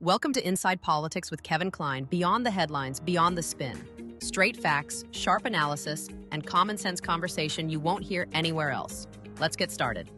Welcome to Inside Politics with Kevin Klein, beyond the headlines, beyond the spin. Straight facts, sharp analysis, and common sense conversation you won't hear anywhere else. Let's get started.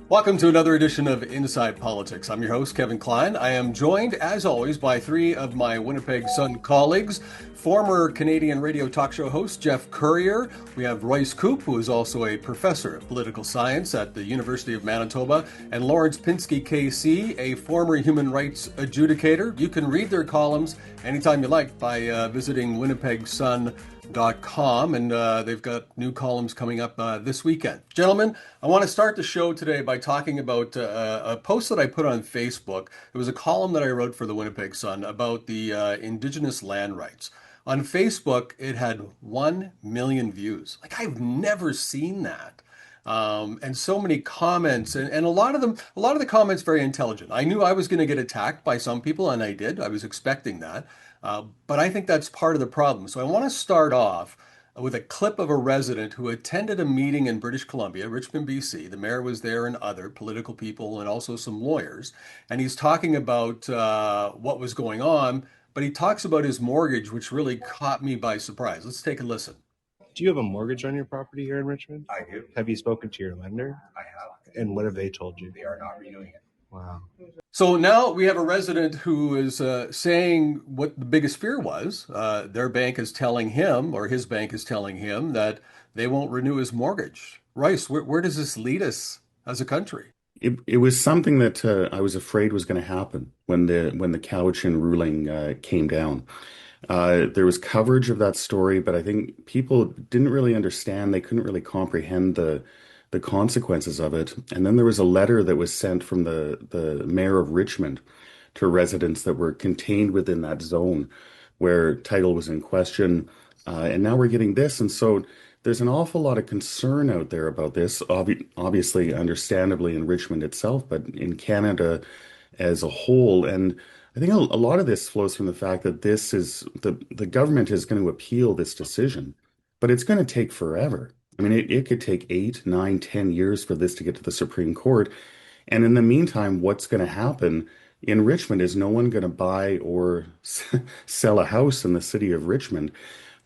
Welcome to another edition of Inside Politics. I'm your host, Kevin Klein. I am joined, as always, by three of my Winnipeg Sun colleagues. Former Canadian radio talk show host Jeff Currier. We have Royce Koop, who is also a professor of political science at the University of Manitoba, and Lawrence Pinsky, KC, a former human rights adjudicator. You can read their columns anytime you like by visiting winnipegsun.com, and they've got new columns coming up this weekend. Gentlemen, I want to start the show today by talking about a post that I put on Facebook. It was a column that I wrote for the Winnipeg Sun about the Indigenous land rights. On Facebook, it had 1 million views. Like, I've never seen that. And so many comments, and a lot of the comments very intelligent. I knew I was going to get attacked by some people, and I did. I was expecting that. But I think that's part of the problem. So I want to start off with a clip of a resident who attended a meeting in British Columbia, Richmond, BC. The mayor was there and other political people and also some lawyers. And he's talking about what was going on, but he talks about his mortgage, which really caught me by surprise. Let's take a listen. Do you have a mortgage on your property here in Richmond? I do. Have you spoken to your lender? I have. And what have they told you? They are not renewing it. Wow. So now we have a resident who is saying what the biggest fear was. Their bank is telling him, or his bank is telling him, that they won't renew his mortgage. Rice, where does this lead us as a country? It was something that I was afraid was going to happen when the Cowichan ruling came down. There was coverage of that story, but I think people didn't really understand. They couldn't really comprehend the consequences of it. And then there was a letter that was sent from the mayor of Richmond to residents that were contained within that zone where title was in question. And now we're getting this. And so there's an awful lot of concern out there about this, obviously, understandably, in Richmond itself, but in Canada as a whole. And I think a lot of this flows from the fact that this is the government is going to appeal this decision, but it's going to take forever. I mean, it could take 8, 9, 10 years for this to get to the Supreme Court. And in the meantime, what's going to happen in Richmond is no one going to buy or sell a house in the city of Richmond.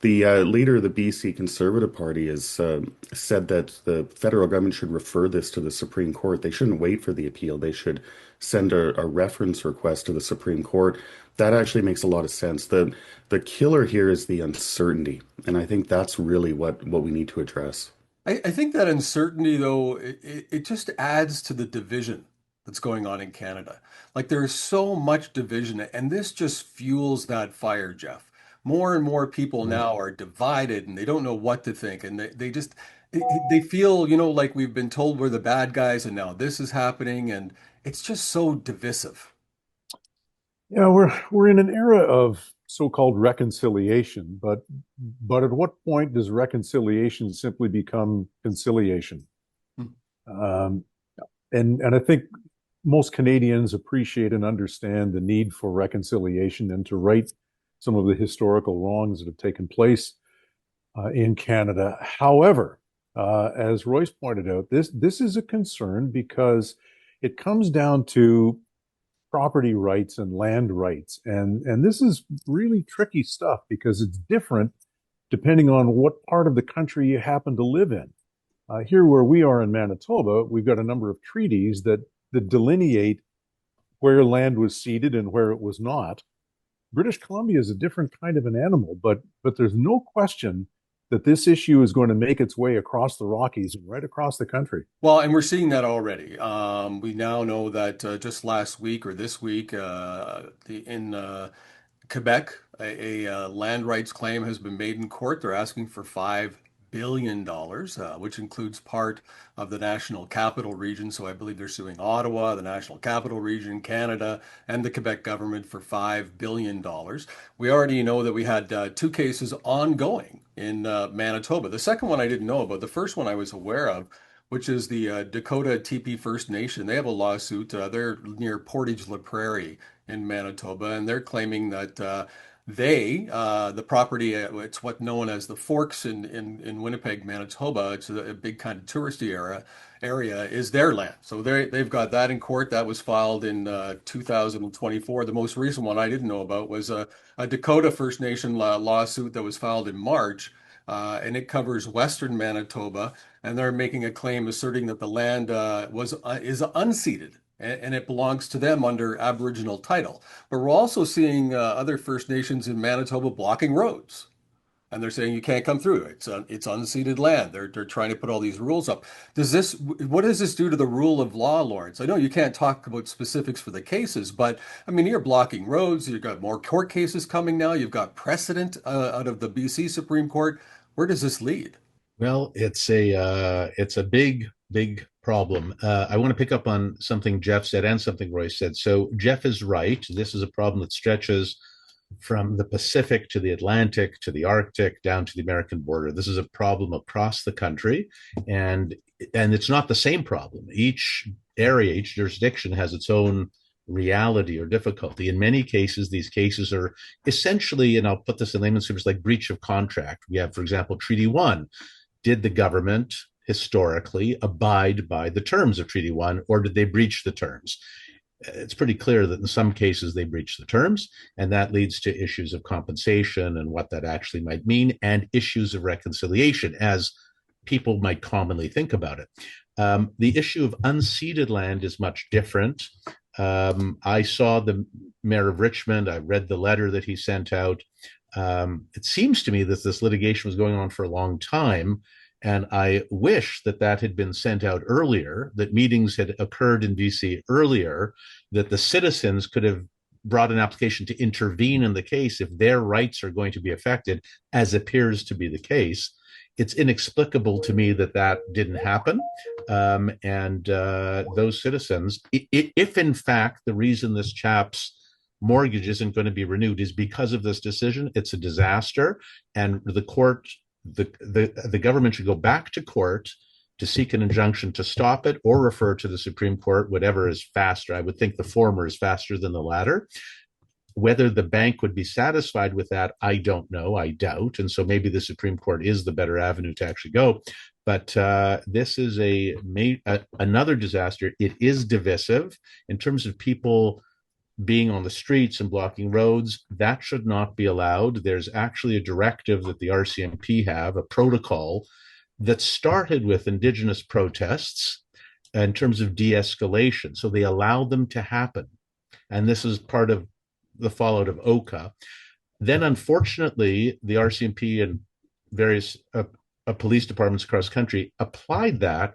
The leader of the BC Conservative Party has said that the federal government should refer this to the Supreme Court. They shouldn't wait for the appeal. They should send a reference request to the Supreme Court. That actually makes a lot of sense. The killer here is the uncertainty, and I think that's really what we need to address. I think that uncertainty, though, it just adds to the division that's going on in Canada. Like, there is so much division, and this just fuels that fire, Jeff. More and more people now are divided, and they don't know what to think, and they feel, like we've been told we're the bad guys, and now this is happening, and it's just so divisive. Yeah, we're in an era of so-called reconciliation, but at what point does reconciliation simply become conciliation? And I think most Canadians appreciate and understand the need for reconciliation and to right some of the historical wrongs that have taken place in Canada. However, as Royce pointed out, this is a concern because it comes down to property rights and land rights. And this is really tricky stuff because it's different depending on what part of the country you happen to live in. Here where we are in Manitoba, we've got a number of treaties that delineate where land was ceded and where it was not. British Columbia is a different kind of an animal, but there's no question that this issue is going to make its way across the Rockies and right across the country. Well, and we're seeing that already. We now know that just last week or this week in Quebec, a land rights claim has been made in court. They're asking for $5 billion, which includes part of the National Capital Region. So I believe they're suing Ottawa, the National Capital Region, Canada, and the Quebec government for $5 billion. We already know that we had 2 cases ongoing in Manitoba. The second one I didn't know about. The first one I was aware of, which is the Dakota First Nation. They have a lawsuit. They're near Portage La Prairie in Manitoba, and they're claiming that the property, it's what known as the Forks in Winnipeg, Manitoba. It's a big kind of touristy area is their land. So they've got that in court. That was filed in 2024. The most recent one I didn't know about was a Dakota First Nation lawsuit that was filed in March, and it covers Western Manitoba, and they're making a claim asserting that the land is unceded and it belongs to them under Aboriginal title. But we're also seeing other First Nations in Manitoba blocking roads, and they're saying you can't come through. It's unceded land. They're trying to put all these rules up. What does this do to the rule of law, Lawrence? I know you can't talk about specifics for the cases, but I mean you're blocking roads. You've got more court cases coming now. You've got precedent out of the BC Supreme Court. Where does this lead? Well, it's a big problem. I want to pick up on something Jeff said and something Royce said. So Jeff is right. This is a problem that stretches from the Pacific to the Atlantic to the Arctic down to the American border. This is a problem across the country, and it's not the same problem. Each area, each jurisdiction has its own reality or difficulty. In many cases, these cases are essentially, and I'll put this in layman's terms, like breach of contract. We have, for example, Treaty 1. Did the government historically abide by the terms of Treaty 1, or did they breach the terms? It's pretty clear that in some cases they breach the terms, and that leads to issues of compensation and what that actually might mean, and issues of reconciliation, as people might commonly think about it. The issue of unceded land is much different. I saw the mayor of Richmond. I read the letter that he sent out. It seems to me that this litigation was going on for a long time, and I wish that had been sent out earlier, that meetings had occurred in BC earlier, that the citizens could have brought an application to intervene in the case if their rights are going to be affected, as appears to be the case. It's inexplicable to me that didn't happen. And those citizens, if in fact the reason this chap's mortgage isn't going to be renewed is because of this decision, it's a disaster. And the court, the government should go back to court to seek an injunction to stop it, or refer to the Supreme Court, whatever is faster. I would think the former is faster than the latter. Whether the bank would be satisfied with that, I don't know. I doubt. And so maybe the Supreme Court is the better avenue to actually go. But this is another disaster. It is divisive in terms of people being on the streets and blocking roads. That should not be allowed. There's actually a directive that the RCMP have, a protocol that started with Indigenous protests in terms of de-escalation. So they allow them to happen. And this is part of the fallout of Oka. Then, unfortunately, the RCMP and various police departments across the country applied that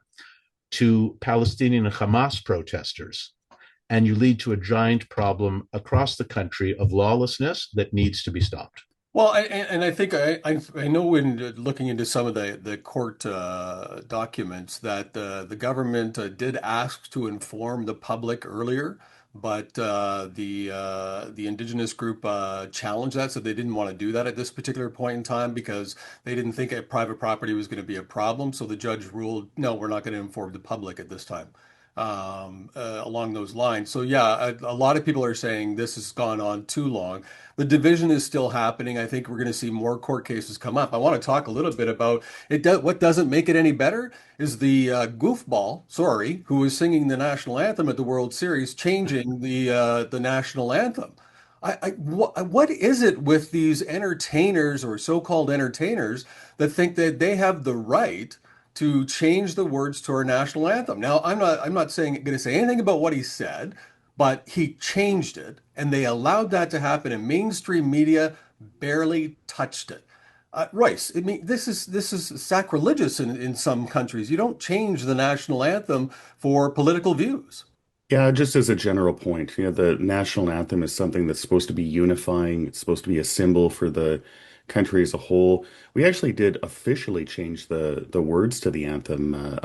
to Palestinian and Hamas protesters. And you lead to a giant problem across the country of lawlessness that needs to be stopped. Well, and I think I know when looking into some of the court documents that the government did ask to inform the public earlier, but the Indigenous group challenged that, so they didn't want to do that at this particular point in time because they didn't think private property was going to be a problem. So the judge ruled, no, we're not going to inform the public at this time. Along those lines. So yeah, a lot of people are saying this has gone on too long. The division is still happening. I think we're going to see more court cases come up. I want to talk a little bit about it. What doesn't make it any better is the goofball, who was singing the national anthem at the World Series, changing the national anthem. What is it with these entertainers or so-called entertainers that think that they have the right to change the words to our national anthem? Now, I'm not going to say anything about what he said, but he changed it, and they allowed that to happen, and mainstream media barely touched it. Royce, I mean, this is sacrilegious in some countries. You don't change the national anthem for political views. Yeah, just as a general point, the national anthem is something that's supposed to be unifying. It's supposed to be a symbol for the country as a whole. We actually did officially change the words to the anthem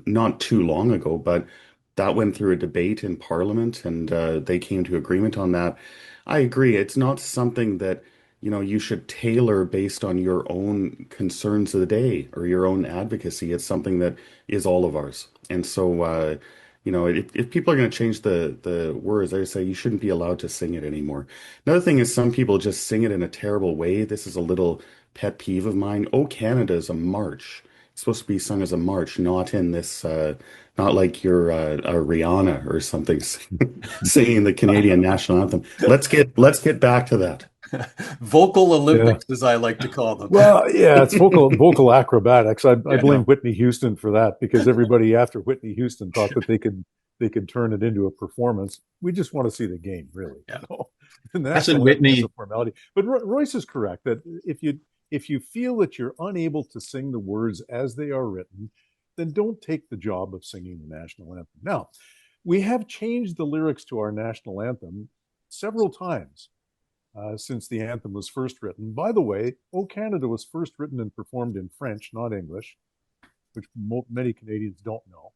not too long ago, but that went through a debate in Parliament, and they came to agreement on that. I agree. It's not something that you should tailor based on your own concerns of the day or your own advocacy. It's something that is all of ours. And so If people are going to change the words, I would say you shouldn't be allowed to sing it anymore. Another thing is some people just sing it in a terrible way. This is a little pet peeve of mine. "Oh, Canada" is a march. It's supposed to be sung as a march, not in this, not like you're a Rihanna or something singing the Canadian national anthem. Let's get back to that. Vocal Yeah. Olympics, as I like to call them. Well, yeah, it's vocal acrobatics. I Yeah, blame no. Whitney Houston for that because everybody after Whitney Houston thought that they could turn it into a performance. We just want to see the game, really. Yeah. The Hasn't national anthem is Whitney? a formality. But Royce is correct that if you feel that you're unable to sing the words as they are written, then don't take the job of singing the national anthem. Now, we have changed the lyrics to our national anthem several times since the anthem was first written. By the way, "O Canada" was first written and performed in French, not English, which many Canadians don't know.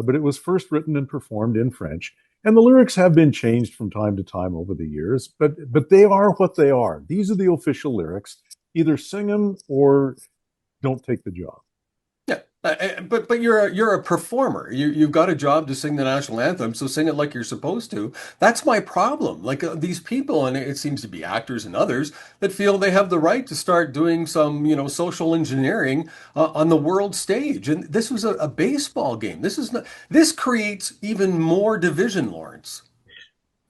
But it was first written and performed in French. And the lyrics have been changed from time to time over the years, but they are what they are. These are the official lyrics. Either sing them or don't take the job. Yeah, but you're a performer. You've got a job to sing the national anthem, so sing it like you're supposed to. That's my problem. Like these people, and it seems to be actors and others that feel they have the right to start doing some, social engineering on the world stage. And this was a baseball game. This is not. This creates even more division, Lawrence.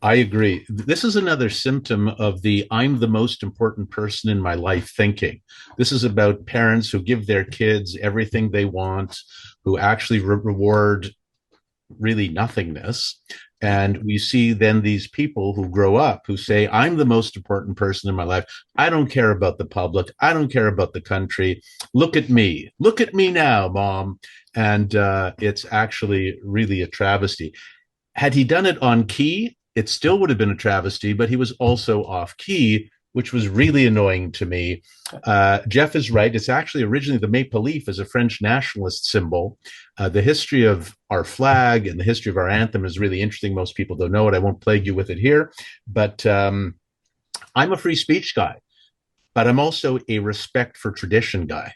I agree. This is another symptom of the "I'm the most important person in my life" thinking. This is about parents who give their kids everything they want, who actually reward really nothingness. And we see then these people who grow up who say, "I'm the most important person in my life. I don't care about the public. I don't care about the country. Look at me. Look at me now, Mom." And it's actually really a travesty. Had he done it on key, it still would have been a travesty, but he was also off key, which was really annoying to me. Jeff is right. It's actually originally the maple leaf as a French nationalist symbol. The history of our flag and the history of our anthem is really interesting. Most people don't know it. I won't plague you with it here, but I'm a free speech guy, but I'm also a respect for tradition guy.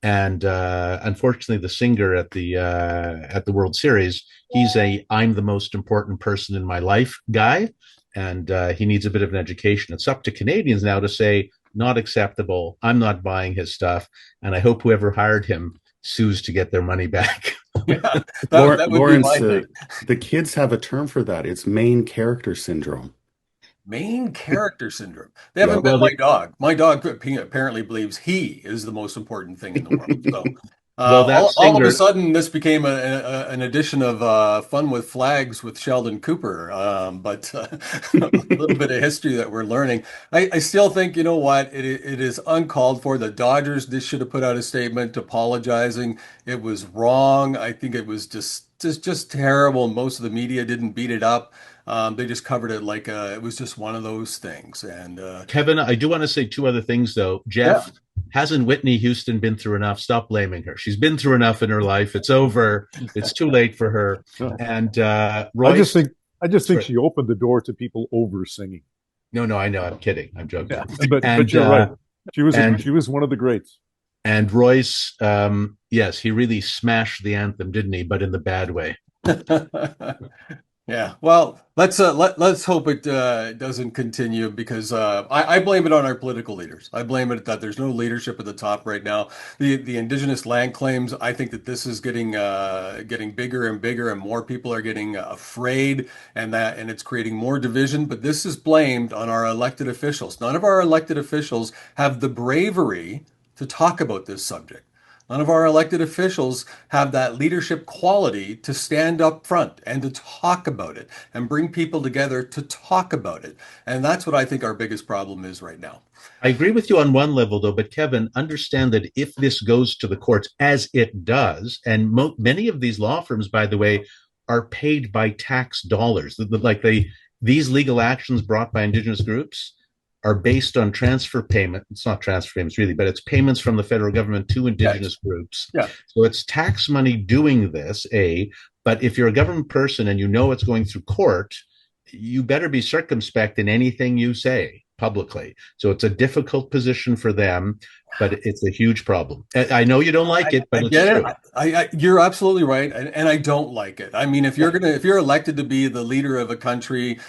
And unfortunately, the singer at the World Series, he's a "I'm the most important person in my life" guy, and he needs a bit of an education. It's up to Canadians now to say, "Not acceptable. I'm not buying his stuff," and I hope whoever hired him sues to get their money back. Yeah, that would be Lawrence, my thing. the kids have a term for that. It's main character syndrome. Main character syndrome. They Yeah. haven't met Well, my dog. My dog apparently believes he is the most important thing in the world. So well, that all of a singer, sudden, this became an edition of Fun with Flags with Sheldon Cooper. But a little bit of history that we're learning. I still think, you know what, it is uncalled for. The Dodgers should have put out a statement apologizing. It was wrong. I think it was just terrible. Most of the media didn't beat it up. They just covered it like it was just one of those things. And Kevin, I do want to say two other things, though. yeah, Jeff, hasn't Whitney Houston been through enough? Stop blaming her. She's been through enough in her life. It's over. It's too late for her. And Royce, I just think sorry. she opened the door to people over singing. No, I know. I'm kidding. I'm joking. Yeah, but And you're right. She and was one of the greats. and Royce, yes, he really smashed the anthem, didn't he? But in the bad way. yeah. Well, let's hope it doesn't continue because I blame it on our political leaders. I blame it that there's no leadership at the top right now. The Indigenous land claims. I think that this is getting bigger and bigger, and more people are getting afraid, and it's creating more division. But this is blamed on our elected officials. None of our elected officials have the bravery to talk about this subject. None of our elected officials have that leadership quality to stand up front and to talk about it and bring people together to talk about it. And that's what I think our biggest problem is right now. I agree with you on one level, though, but Kevin, understand that if this goes to the courts, as it does, and many of these law firms, by the way, are paid by tax dollars. These legal actions brought by Indigenous groups are based on transfer payment. It's not transfer payments really, but it's payments from the federal government to Indigenous groups. Yeah. So it's tax money doing this, but if you're a government person and you know it's going through court, you better be circumspect in anything you say publicly. So it's a difficult position for them, but it's a huge problem. I know you don't like it, but I it's get true. it. You're absolutely right, and I don't like it. I mean, if you're elected to be the leader of a country,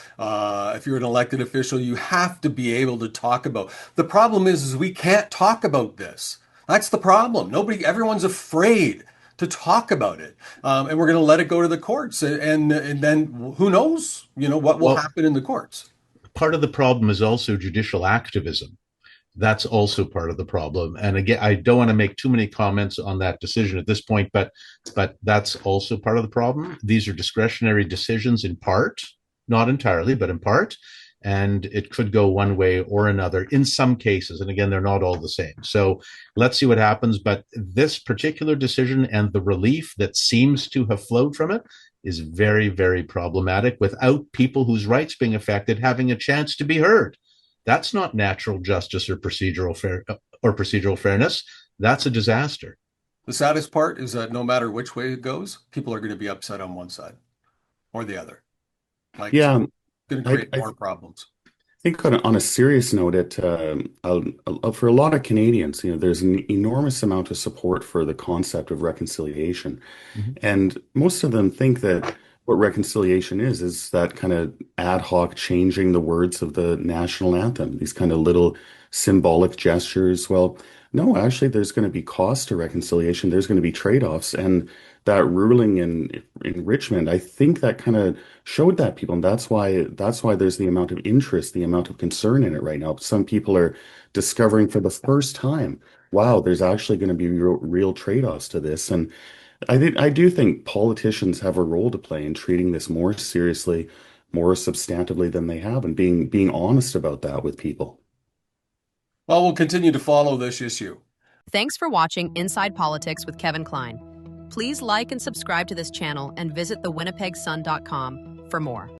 if you're an elected official, you have to be able to talk about. The problem is we can't talk about this. That's the problem. Everyone's afraid to talk about it, and we're going to let it go to the courts, and then who knows, what will happen in the courts. Part of the problem is also judicial activism. That's also part of the problem. And again, I don't want to make too many comments on that decision at this point, but that's also part of the problem. These are discretionary decisions in part, not entirely, but in part. And it could go one way or another in some cases. And again, they're not all the same. So let's see what happens. But this particular decision and the relief that seems to have flowed from it is very, very problematic without people whose rights being affected having a chance to be heard. That's not natural justice or procedural fairness. That's a disaster. The saddest part is that no matter which way it goes, people are going to be upset on one side or the other. Yeah, it's going to create more problems. I think on a serious note, for a lot of Canadians, there's an enormous amount of support for the concept of reconciliation. Mm-hmm. And most of them think that what reconciliation is that kind of ad hoc changing the words of the national anthem, these kind of little symbolic gestures. Well, no, actually, there's going to be cost to reconciliation. There's going to be trade-offs. And that ruling in Richmond, I think that kind of showed that people. And that's why there's the amount of interest, the amount of concern in it right now. Some people are discovering for the first time, wow, there's actually going to be real trade-offs to this. And I do think politicians have a role to play in treating this more seriously, more substantively than they have, and being honest about that with people. Well, we'll continue to follow this issue. Thanks for watching Inside Politics with Kevin Klein. Please like and subscribe to this channel and visit thewinnipegssun.com for more.